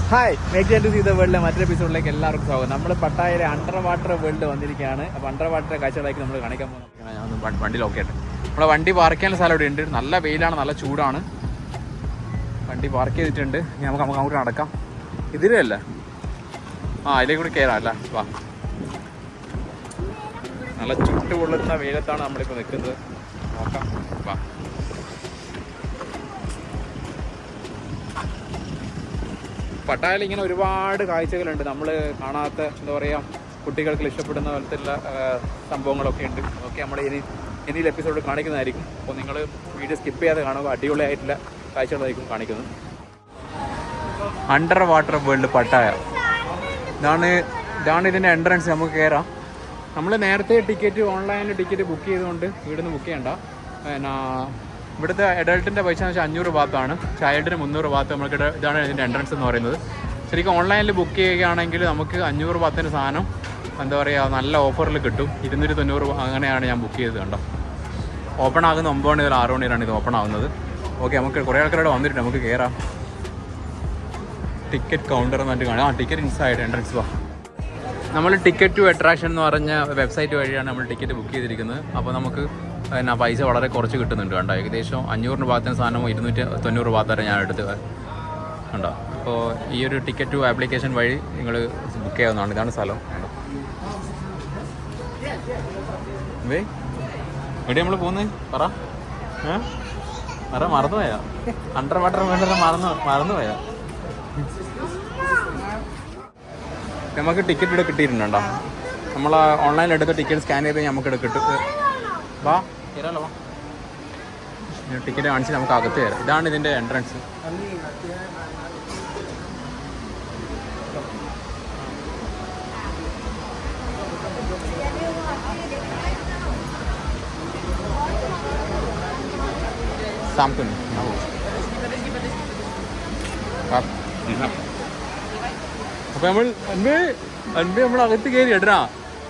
Hi, make to see the വേൾഡിലെ മറ്റൊരു എപ്പിസോഡിലേക്ക് എല്ലാവർക്കും സ്വാഗതം. നമ്മൾ പട്ടായയിലെ അണ്ടർ വാട്ടർ വേൾഡ് വന്നിരിക്കുകയാണ്. അപ്പോൾ അണ്ടർ വാട്ടർ കാഴ്ചകളാക്കി നമ്മൾ കാണിക്കാൻ പോകുന്നത്. ഞാൻ വണ്ടി ലോക്കായിട്ട് നമ്മളെ വണ്ടി പാർക്ക് ചെയ്യാൻ സ്ഥലം ഇവിടെ ഉണ്ട്. നല്ല വെയിലാണ്, നല്ല ചൂടാണ്. വണ്ടി പാർക്ക് ചെയ്തിട്ടുണ്ട്. നമുക്ക് അങ്ങോട്ട് നടക്കാം. ഇതിലല്ലേ അതിലേക്ക് കൂടി കയറാം അല്ല. വാ, നല്ല ചുട്ടുപൊള്ളുന്ന വെയിലത്താണ് നമ്മളിപ്പോൾ നിൽക്കുന്നത്. നോക്കാം, വാ. പട്ടായയിൽ ഇങ്ങനെ ഒരുപാട് കാഴ്ചകളുണ്ട്, നമ്മൾ കാണാത്ത, എന്താ പറയുക, കുട്ടികൾക്ക് ഇഷ്ടപ്പെടുന്ന പോലത്തുള്ള സംഭവങ്ങളൊക്കെ ഉണ്ട്. ഓക്കെ, നമ്മൾ ഇനി എപ്പിസോഡ് കാണിക്കുന്നതായിരിക്കും. അപ്പോൾ നിങ്ങൾ വീഡിയോ സ്കിപ്പ് ചെയ്യാതെ കാണുക. അടിപൊളിയായിട്ടുള്ള കാഴ്ചകളായിരിക്കും കാണിക്കുന്നത്. അണ്ടർ വാട്ടർ വേൾഡ് പട്ടായ, ഇതാണ് ഇതിൻ്റെ എൻട്രൻസ്. നമുക്ക് കയറാം. നമ്മൾ നേരത്തെ ടിക്കറ്റ് ഓൺലൈനിൽ ടിക്കറ്റ് ബുക്ക് ചെയ്തുകൊണ്ട് ഇവിടുന്ന് ബുക്ക് ചെയ്യണ്ട. പിന്നെ ഇവിടുത്തെ അഡൾട്ടിൻ്റെ പൈസ എന്ന് വെച്ചാൽ 500 ബാത്താണ്, ചൈൽഡിന് 300 ബാത്ത്. നമുക്ക് ഇതാണ് ഇതിൻ്റെ എൻട്രൻസ് എന്ന് പറയുന്നത്. ശരിക്കും ഓൺലൈനിൽ ബുക്ക് ചെയ്യുകയാണെങ്കിൽ നമുക്ക് 500 ബാത്തിന് സാധനം, എന്താ പറയുക, നല്ല ഓഫറിൽ കിട്ടും. 290 അങ്ങനെയാണ് ഞാൻ ബുക്ക് ചെയ്തത്. കണ്ടോ, ഓപ്പൺ ആകുന്ന 9 മണി മുതൽ 6 മണിയാണ് ഇത് ഓപ്പൺ ആകുന്നത്. ഓക്കെ, നമുക്ക് കുറേ ആൾക്കാരോട് വന്നിട്ടുണ്ട്. നമുക്ക് കയറാം. ടിക്കറ്റ് കൗണ്ടർ എന്ന് പറഞ്ഞിട്ട് കാണാം. Ticket inside entrance. വാ, നമ്മൾ ടിക്കറ്റ് ടു അട്രാക്ഷൻ എന്ന് പറഞ്ഞ വെബ്സൈറ്റ് വഴിയാണ് നമ്മൾ ടിക്കറ്റ് ബുക്ക് ചെയ്തിരിക്കുന്നത്. അപ്പോൾ നമുക്ക് പിന്നെ പൈസ വളരെ കുറച്ച് കിട്ടുന്നുണ്ട്. കണ്ടോ, ഏകദേശം 500 ബാത്തിന് സാധനം 290 ബാത്ത് വരെ ഞാൻ എടുത്ത് കണ്ടോ. അപ്പോൾ ഈ ഒരു ടിക്കറ്റ് ടു ആപ്ലിക്കേഷൻ വഴി നിങ്ങൾ ബുക്ക് ചെയ്യാവുന്നതാണ്. ഇതാണ് സ്ഥലം. കണ്ടോ, എവിടെ നമ്മൾ പോകുന്നത്? പറ മറന്നുപോയാ? അണ്ടർ വാട്ടർ വേണ്ട മറന്നുപോയാ? നമുക്ക് ടിക്കറ്റ് ഇവിടെ കിട്ടിയിട്ടുണ്ടോ? നമ്മൾ ഓൺലൈനിൽ എടുത്ത ടിക്കറ്റ് സ്കാൻ ചെയ്ത് നമുക്ക് ഇവിടെ കിട്ടും. വാ, കയറാലോ. വാ, ടിക്കറ്റ് കാണിച്ച് നമുക്ക് അകത്ത് കയറാം. ഇതാണ് ഇതിൻ്റെ എൻട്രൻസ്. സാംസങ് അപ്പോൾ നമ്മൾ അകത്ത് കയറി ഇടാ.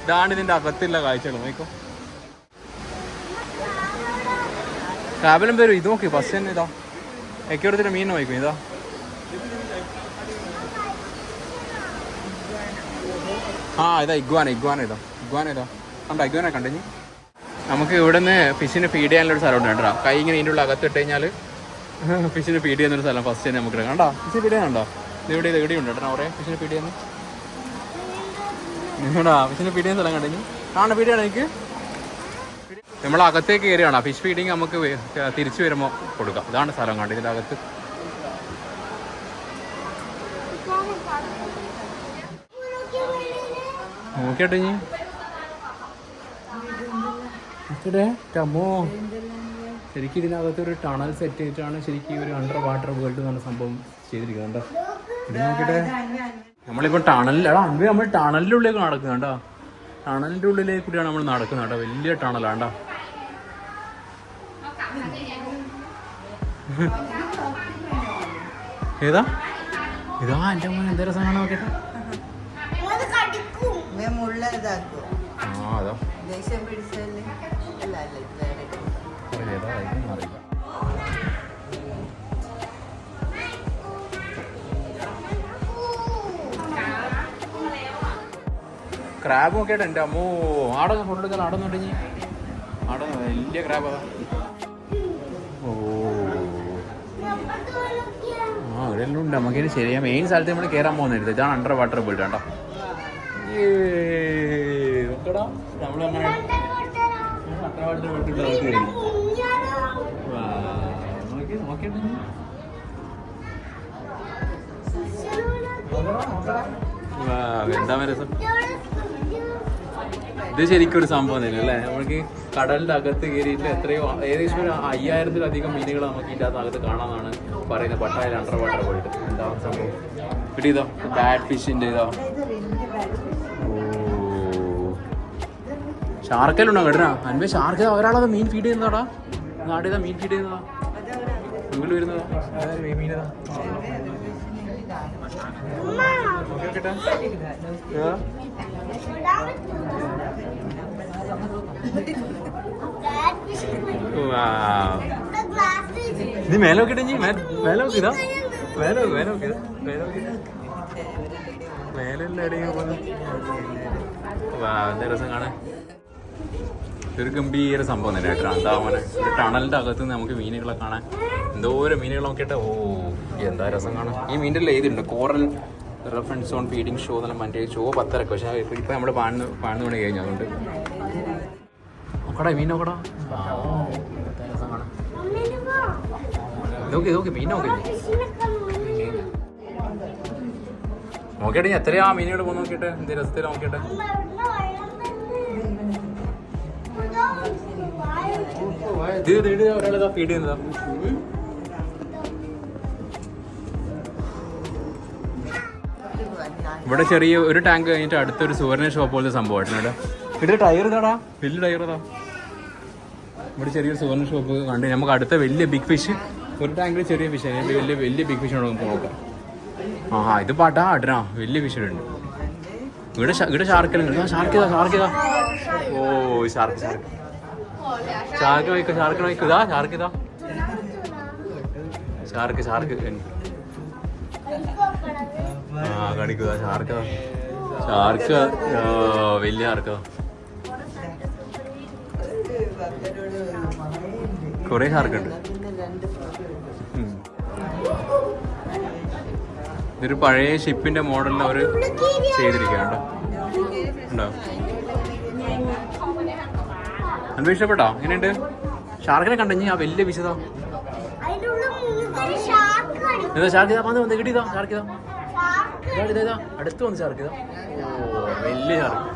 ഇതാണ് ഇതിൻ്റെ അകത്തുള്ള കാഴ്ചകൾ. നോക്കോ, ട്രാവലും വരും. ഇത് നോക്കി, ഫസ്റ്റ് തന്നെ ഇതാ എക്കോടത്തിൻ്റെ മീൻ നോക്കും. ഇതാ ഇതാ ഇഗ്വാന ഇതാ കണ്ടോ, ഇഗ്വാന കണ്ടു. നമുക്ക് ഇവിടെ നിന്ന് ഫിഷിന് ഫീഡ് ചെയ്യാനുള്ളൊരു സ്ഥലമുണ്ട്. കണ്ടോ, കൈ ഇങ്ങനെ ഇതിൻ്റെ ഉള്ളിൽ അകത്ത് ഇട്ട് കഴിഞ്ഞാൽ ഫിഷിന് ഫീഡ് ചെയ്യുന്നൊരു സ്ഥലം ഫസ്റ്റ് തന്നെ നമുക്ക് കണ്ടോ. ഫിഷിന് ഫീഡ് ചെയ്യാനുണ്ടോ? ഇവിടെ ഉണ്ട് കേട്ടോ, അവിടെ ഫിഷിന് ഫീഡ് ചെയ്യുന്നു. ഫിഷിന് ഫീഡ് ചെയ്യുന്ന സ്ഥലം കണ്ടു. ഫീഡ് ചെയ്യണം എനിക്ക്. നമ്മൾ അകത്തേക്ക് കയറിയാണ്. ഫിഷ് ഫീഡിങ് നമുക്ക് തിരിച്ചു വരുമ്പോൾ കൊടുക്കാം. ഇതാണ് സ്ഥലം കണ്ടു. ഇതിൻ്റെ അകത്ത് നോക്കിയാട്ടെ ടമോ. ശരിക്കും ഇതിനകത്ത് ഒരു ടണൽ സെറ്റ് ചെയ്തിട്ടാണ് ശരിക്കും ഒരു അണ്ടർ വാട്ടർ വേൾഡ് എന്ന് പറഞ്ഞ സംഭവം ചെയ്തിരിക്കുന്നത്. ഇത് നോക്കിട്ടെ, നമ്മളിപ്പോൾ നമ്മൾ ടണലിൻ്റെ ഉള്ളിലേക്ക് നടക്കുന്നുണ്ടോ. ടണലിൻ്റെ ഉള്ളിലേക്ക് കൂടിയാണ് നമ്മൾ നടക്കുന്നത് കേട്ടോ. വലിയ ടണലാണ്ടോ. ഇതാ എൻ്റെ മോൻ എന്താ രസമാണ്. നോക്കിട്ടെ, അതോ ക്രാബ് നോക്കിയിട്ട് എൻ്റെ അമ്മോ. ആടെ ഫോട്ടോ എടുക്കാൻ നടന്നുണ്ടെങ്കിൽ ആടെ വലിയ ക്രാബ്. ഇവിടെയെല്ലാം ഉണ്ട്. നമുക്കിനി ശരിയാ മെയിൻ സ്ഥലത്ത് നമ്മൾ കയറാൻ പോകുന്നത്. ഇതാണ് അണ്ടർ വാട്ടർ വേൾഡ്. കണ്ടോ, നമ്മളങ്ങനെ അണ്ടർ വാട്ടർ വേൾഡ് നോക്കിയിട്ട് എന്താ രസം. ഇത് ശരിക്കും ഒരു സംഭവം തന്നെ അല്ലേ. നമുക്ക് കടലിൻ്റെ അകത്ത് കയറിയിട്ട് എത്രയോ ഏകദേശം ഒരു 5000-ത്തിലധികം മീനുകൾ നമുക്ക് ഇതിൻ്റെ അകത്ത് കാണാമെന്നാണ് പറയുന്നത്. പട്ടായയിൽ അണ്ടർ വാട്ടർ വേൾഡ്. എന്താ സംഭവം ഇവിടെ? ഇതോ ബാഡ് ഫിഷിൻ്റെ ഇതോ. ഷാർക്കെല്ലാം ഉണ്ടോ കേട്ടാ? അൻപേ ഷാർക്ക് ഒരാളത് മീൻ ഫീഡ് ചെയ്യുന്നതാടാ. നാടേതാ മീൻ ഫീഡ് ചെയ്യുന്നതാ? മുമ്പിൽ വരുന്നതാ മീനതാ. നീ മേലെ നോക്കിട്ട് മേലെ നോക്കിയതാ. മേലെ നോക്കിയതാ. രസം കാണാൻ. ഇതൊരു ഗംഭീര സംഭവം തന്നെ കേട്ടോ. എന്താ മോനെ, ഒരു ടണലിൻ്റെ അകത്ത് നിന്ന് നമുക്ക് മീനുകളെ കാണാൻ, എന്തോരം മീനുകൾ നോക്കിയിട്ട് ഓ എന്താ രസം കാണാം. ഈ മീൻ്റെ എഴുതിയിട്ടുണ്ട് coral reference on feeding show എന്നെല്ലാം മറ്റേ ഷോ 10:30. പക്ഷേ ഇപ്പം നമ്മൾ 12 മണി കഴിഞ്ഞു. അതുകൊണ്ട് നോക്കടാ മീൻ നോക്കടാ. രസം കാണാം. നോക്കി മീൻ നോക്കില്ലേ നോക്കിയിട്ട് എത്രയാ മീനുകൾ പോകുന്ന നോക്കിയിട്ട് എന്ത് രസത്തിൽ നോക്കിയിട്ട്. ഒരാളിതാ ഫീഡ് ചെയ്യുന്നതാ. ഇവിടെ ചെറിയ ഒരു ടാങ്ക് കഴിഞ്ഞിട്ട് അടുത്തൊരു സുവർണ ഷോപ്പ് പോലത്തെ സംഭവമായിട്ടുണ്ട്. ഇവിടെ ടയർ ഇതാടാ, വലിയ ടയർ ഇതാ. ഇവിടെ ചെറിയൊരു സുവർണ ഷോപ്പ് കണ്ട് നമുക്ക് അടുത്ത വലിയ ബിഗ് ഫിഷ്, ഒരു ടാങ്കിൽ ചെറിയ ഫിഷ്, വലിയ ബിഗ് ഫിഷ് നമുക്ക് നോക്കാം. ഇത് പാട്ടാ അടനാ വലിയ ഫിഷ് ഉണ്ട്. ഇവിടെ ഷാർക്കെല്ലാം ഷാർക്കിതാ. ഓ ഷാർക്ക് വയ്ക്കുക, ഷാർക്ക് കാണിക്കുക. ഷാർക്ക് വലിയ ഷാർക്കാ. കൊറേ ഷാർക്ക് ഉണ്ട്. ഇതൊരു പഴയ ഷിപ്പിന്റെ മോഡലിൽ അവർ ചെയ്തിരിക്കുകയാണ്. ഉണ്ടോ അൻപത് ഇഷ്ടപ്പെട്ടോ? എങ്ങനെയുണ്ട്? ഷാർക്കിനെ കണ്ടഞ്ഞി ആ വലിയ വിശദ ഷാർക്കിതാ വന്ന് കിട്ടിയതാ. ഷാർക്കിതാ ഇതാ അടുത്ത് വന്ന് ഷാർക്കിതാ. ഓ വലിയ ഷാർക്ക്.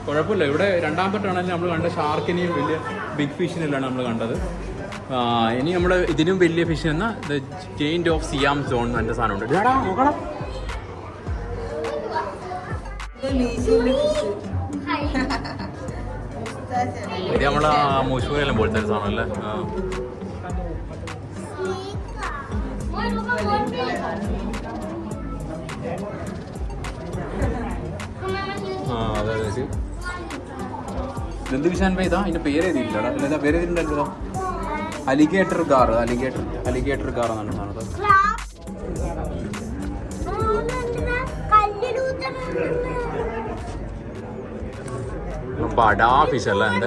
കുഴപ്പമില്ല. ഇവിടെ രണ്ടാമത്തെ ടണലിൽ നമ്മൾ കണ്ട ഷാർക്കിനെയും വലിയ ബിഗ് ഫിഷിനെല്ലാം നമ്മൾ കണ്ടത്. ഇനി നമ്മുടെ ഇതിനും വലിയ ഫിഷ് എന്ന ദ ജെയിന്റ് ഓഫ് സിയാം സോൺ എന്ന സാധനമുണ്ട്. നോക്കണം ഇത് നമ്മളെ മൂശൂരെല്ലാം പോലത്തെ ഒരു സാധനമല്ലേ. അതെ എന്ത് വിഷാൻ ഇതാ അതിന്റെ പേര് എഴുതിയിട്ടില്ല. എന്താ പേര് എഴുതിയിട്ടുണ്ടല്ലോ, അലിഗേറ്റർ ഗാർ എന്നാണ് സാധനം. ബടാ ഫിഷ് അല്ല എന്താ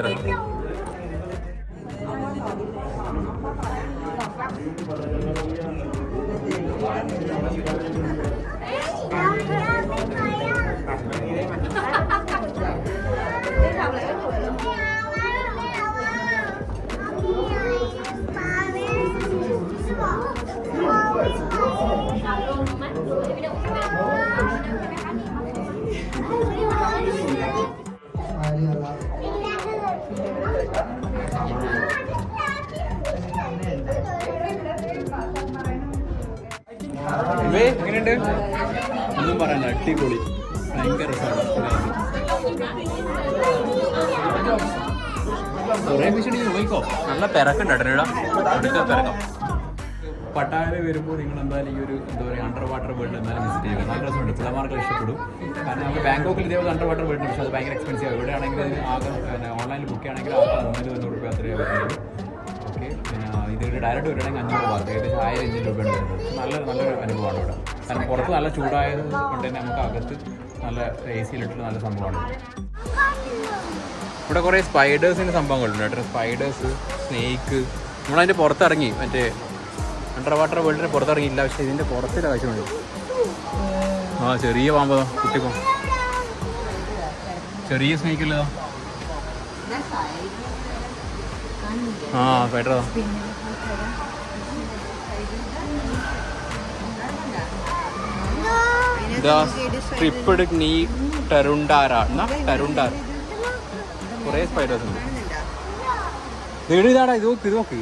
എങ്ങനെയുണ്ട്? ഒന്നും പറയണ്ട, അടിപൊളി, ഭയങ്കര രസമാണ്. കുറേ ഫിഷ് നോക്കിക്കോ, നല്ല തിരക്കുണ്ട് ഇടനിട തിരക്കാം. പട്ടായ വരുമ്പോൾ നിങ്ങൾ എന്തായാലും ഈ ഒരു എന്താ പറയുക അണ്ടർ വാട്ടർ വേൾഡ് എന്തായാലും വിസിറ്റ് ചെയ്യുക. നല്ല രസമുണ്ട്, പിള്ളമാർക്ക് ഇഷ്ടപ്പെടും. കാരണം നമുക്ക് ബാങ്കോക്കിൽ ഇതേപോലെ അണ്ടർ വാട്ടർ വേൾഡ്, പക്ഷേ അത് ഭയങ്കര എക്സ്പെൻസീവ്. ഇവിടെ ആണെങ്കിൽ ആകെ ഓൺലൈനിൽ ബുക്ക് ചെയ്യുകയാണെങ്കിൽ ആകെ 300 രൂപ അത്രയേ വരുന്നുള്ളൂ. ഓക്കെ, ഇത് ഡയറക്റ്റ് വരികയാണെങ്കിൽ 500 രൂപ, ഏകദേശം 1000 രൂപയാണ് വരുന്നത്. നല്ലൊരു അനുഭവമാണ് ഇവിടെ. കാരണം പുറത്ത് നല്ല ചൂടായത് കൊണ്ട് തന്നെ നമുക്ക് അകത്ത് നല്ല എ സിയിലിട്ട് നല്ല സംഭവമാണ്. ഇവിടെ കുറേ സ്പൈഡേഴ്സിൻ്റെ സംഭവങ്ങളുണ്ട് കേട്ടോ. Spiders, snake. നമ്മളതിൻ്റെ പുറത്തിറങ്ങി, മറ്റേ അണ്ടർ വാട്ടർ വേൾഡിന് പുറത്തിറങ്ങിയില്ല, പക്ഷേ ഇതിൻ്റെ പുറത്തിൻ്റെ കാഴ്ചയുണ്ട്. ചെറിയ പാമ്പതാ, കുട്ടിപ്പോ ചെറിയ സ്നേക്കില്ലതാ. സ്പൈഡറാ. സ്ട്രിപ്പ്ഡ് നീ ടരുണ്ടാര എന്നാ ടരുണ്ടാർ. കുറേ സ്പൈഡേഴ്സ് ഉണ്ട്. ഇതാടാ, ഇത് നോക്ക്.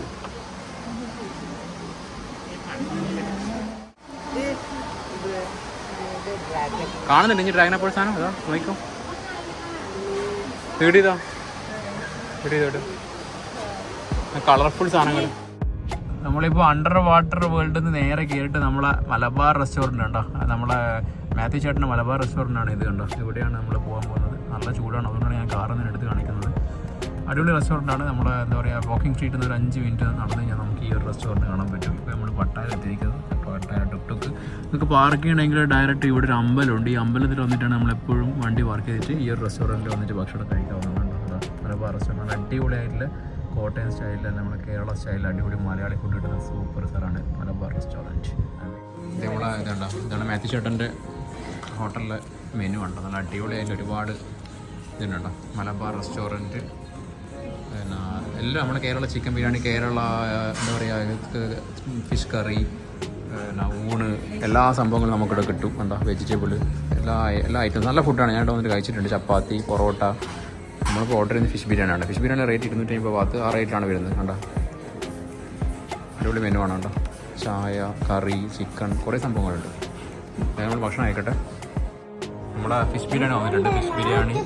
കാണുന്നുണ്ട് ഇനി ഡ്രാഗനെ പോലെ സാധനം അതാ നോക്കോ വീടിയതാ വീട് കളർഫുൾ സാധനങ്ങൾ. നമ്മളിപ്പോൾ അണ്ടർ വാട്ടർ വേൾഡിൽ നിന്ന് നേരെ കയറിയിട്ട് നമ്മളെ മലബാർ റെസ്റ്റോറൻറ്റ് ഉണ്ടോ, നമ്മളെ മാത്യു ചേട്ടൻ്റെ മലബാർ റെസ്റ്റോറൻറ്റാണ് ഇത് കണ്ടോ. ഇവിടെയാണ് നമ്മൾ പോകാൻ പോകുന്നത്. നല്ല ചൂടാണ്, അതുകൊണ്ടാണ് ഞാൻ കാറിൽ നിന്ന് എടുത്ത് കാണിക്കുന്നത്. അടിപൊളി റെസ്റ്റോറൻറ്റാണ്. നമ്മൾ എന്താ പറയുക, വാക്കിംഗ് സ്ട്രീറ്റിൽ നിന്ന് ഒരു 5 മിനിറ്റ് നടന്നു കഴിഞ്ഞാൽ നമുക്ക് ഈ ഒരു റെസ്റ്റോറൻറ്റ് കാണാൻ പറ്റും. ഇപ്പോൾ നമ്മൾ പട്ടായ എത്തിയിരിക്കുന്നത്. പട്ടായ ടുക്ക് നമുക്ക് പാർക്ക് ചെയ്യണമെങ്കിൽ ഡയറക്റ്റ് ഇവിടെ ഒരു അമ്പലമുണ്ട്. ഈ അമ്പലത്തിൽ വന്നിട്ടാണ് നമ്മളെപ്പോഴും വണ്ടി പാർക്ക് ചെയ്തിട്ട് ഈ ഒരു റെസ്റ്റോറൻറ്റിൽ വന്നിട്ട് ഭക്ഷണം കഴിക്കാവുന്നതാണ്. മലബാർ റെസ്റ്റോറൻറ്റ് അടിപൊളിയായിട്ടുള്ള കോട്ടയം സ്റ്റൈലിൽ നമ്മുടെ കേരള സ്റ്റൈലിൽ അടിപൊളി മലയാളി ഫുഡ് കിട്ടുന്ന സൂപ്പർ സ്ഥലമാണ് മലബാർ റെസ്റ്റോറൻറ്റ്. നമ്മളെ ഇതാണ് മാത്യു ചേട്ടൻ്റെ ഹോട്ടലിലെ മെനു ഉണ്ട്. നല്ല അടിപൊളിയായിട്ട് ഒരുപാട് ഇതുണ്ടോ മലബാർ റെസ്റ്റോറൻറ്റ്. പിന്നെ എല്ലാം നമ്മുടെ കേരള ചിക്കൻ ബിരിയാണി, കേരള എന്താ പറയുക ഫിഷ് കറി, പിന്നെ ഊണ്, എല്ലാ സംഭവങ്ങളും നമുക്കിവിടെ കിട്ടും. എന്താ വെജിറ്റബിൾ എല്ലാ ഐറ്റംസ് നല്ല ഫുഡാണ്. ഞാൻ ഇവിടെ വന്നിട്ട് കഴിച്ചിട്ടുണ്ട്. ചപ്പാത്തി, പൊറോട്ട. നമ്മളിപ്പോൾ ഓർഡർ ചെയ്യുന്നത് ഫിഷ് ബിരിയാണിയാണ്. Fish biryani rate 250 baht. ആ റേറ്റിലാണ് വരുന്നത്. കണ്ടോ അടിപൊളി മെനു ആണ്. കേട്ടോ ചായ, കറി, ചിക്കൻ, കുറേ സംഭവങ്ങളുണ്ട്. നമ്മൾ ഭക്ഷണം ആയിക്കട്ടെ. നമ്മുടെ ഫിഷ് ബിരിയാണി വന്നിട്ടുണ്ട്. Fish biryani,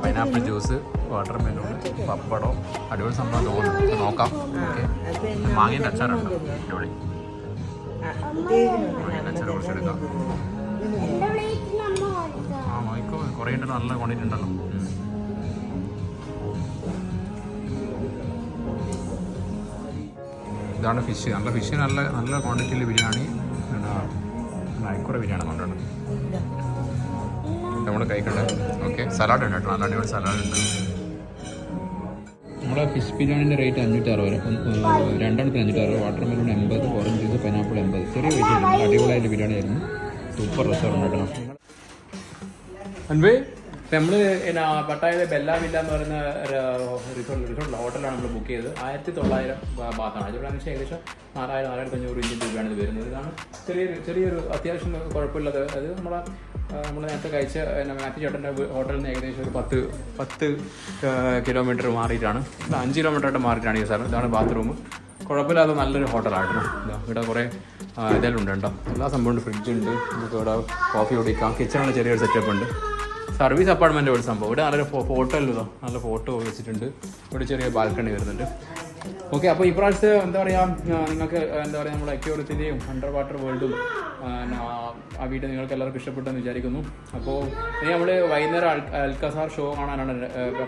pineapple juice, watermelon, pappadam, അടിപൊളി സംഭവം തോന്നുന്നു. നോക്കാം. ഓക്കെ, മാങ്ങേൻ്റെ അച്ചാറുണ്ട്. അടിപൊളി മാങ്ങേൻ്റെ അച്ചാർ കുറച്ചെടുക്കാം. ആ നോക്കോ, കുറേ ഉണ്ടല്ലോ, നല്ല ക്വാണ്ടിറ്റി ഉണ്ടല്ലോ. ഇതാണ് ഫിഷ്. നല്ല ഫിഷ്, നല്ല ക്വാണ്ടിറ്റിയിൽ ബിരിയാണി. പിന്നെ നായ്ക്കുറ ബിരിയാണി കൊണ്ടുണ്ട് നമ്മൾ കഴിക്കണ്ടേ. ഓക്കെ, സലാഡ് ഉണ്ട് കേട്ടോ. നല്ല അടിപൊളി സലാഡ് ഉണ്ട്. നമ്മുടെ ഫിഷ് ബിരിയാണിൻ്റെ റേറ്റ് 560. രണ്ടെണ്ണത്തിന് 560. Water melon 80, orange juice, pineapple 80. ചെറിയ പൈസ ഉണ്ട്. അടിപൊളിയായിട്ട് ബിരിയാണി ആയിരുന്നു. സൂപ്പർ റെസ്റ്റോറൻറ്റ് കേട്ടോ. അൻവേ, ഇപ്പം നമ്മൾ പിന്നെ പട്ടായയിലെ ബെല്ല വില്ല എന്ന് പറയുന്ന റിസോർട്ടില്ല ഹോട്ടലാണ് നമ്മൾ ബുക്ക് ചെയ്തത്. 1900 ബാത്താണ്. അതിലാണ് ഏകദേശം 4000-4500 ഇന്ത്യൻ രൂപയാണ് ഇത് വരുന്നത്. ഇതാണ് ചെറിയൊരു അത്യാവശ്യം കുഴപ്പമില്ലാതെ. അത് നമ്മൾ നേരത്തെ കഴിച്ച മാത്യു ചേട്ടൻ്റെ ഹോട്ടലിൽ നിന്ന് ഏകദേശം ഒരു 10 കിലോമീറ്റർ മാറിയിട്ടാണ്. 5 കിലോമീറ്ററായിട്ട് മാറിയിട്ടാണ് ഈ സ്ഥലം. ഇതാണ് ബാത്റൂം. കുഴപ്പമില്ലാതെ നല്ലൊരു ഹോട്ടലായിരുന്നു. ഇവിടെ കുറേ ഇതെല്ലാം ഉണ്ട് കേട്ടോ. എല്ലാ സംഭവമുണ്ട്. ഫ്രിഡ്ജുണ്ട്, നമുക്ക് ഇവിടെ കോഫി കുടിക്കാം. കിച്ചണിൽ ചെറിയൊരു സെറ്റപ്പ് ഉണ്ട്. സർവീസ് അപ്പാർട്ട്മെൻറ്റ് ഒരു സംഭവം. ഇവിടെ നല്ലൊരു ഫോട്ടോ അല്ലോ, നല്ല ഫോട്ടോ വെച്ചിട്ടുണ്ട്. ഇവിടെ ചെറിയ ബാൽക്കണി വരുന്നുണ്ട്. ഓക്കെ, അപ്പോൾ ഇപ്രാവശ്യത്തെ എന്താ പറയുക, നിങ്ങൾക്ക് എന്താ പറയുക, നമ്മുടെ അക്യൂറത്തിൻ്റെയും അണ്ടർ വാട്ടർ വേൾഡും ആ വീഡിയോ നിങ്ങൾക്ക് എല്ലാവർക്കും ഇഷ്ടപ്പെട്ടെന്ന് വിചാരിക്കുന്നു. അപ്പോൾ ഇനി നമ്മൾ വൈകുന്നേരം അൽക്കസാർ ഷോ കാണാനാണ്.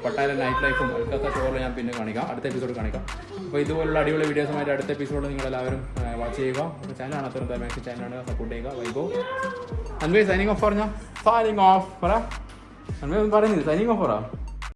പട്ടായ നൈറ്റ് ലൈഫും അൽക്കസാർ ഷോയിൽ ഞാൻ പിന്നെ കാണിക്കാം, അടുത്ത എപ്പിസോഡ് കാണിക്കാം. അപ്പോൾ ഇതുപോലുള്ള അടിപൊളി വീഡിയോസുമായിട്ട് അടുത്ത എപ്പിസോഡ് നിങ്ങളെല്ലാവരും വാച്ച് ചെയ്യുക. അപ്പോൾ ചാനലാണ് അത്ര മാക്സി ചാനലാണ് സപ്പോർട്ട് ചെയ്യുക. വൈബോ അൻവേ സൈനിങ് ഓഫ് പറഞ്ഞാൽ സൈനിങ് ഓഫ് പറ. അൻവേ ഒന്നും പറയുന്നില്ല. സൈനിങ് ഓഫ് പറ.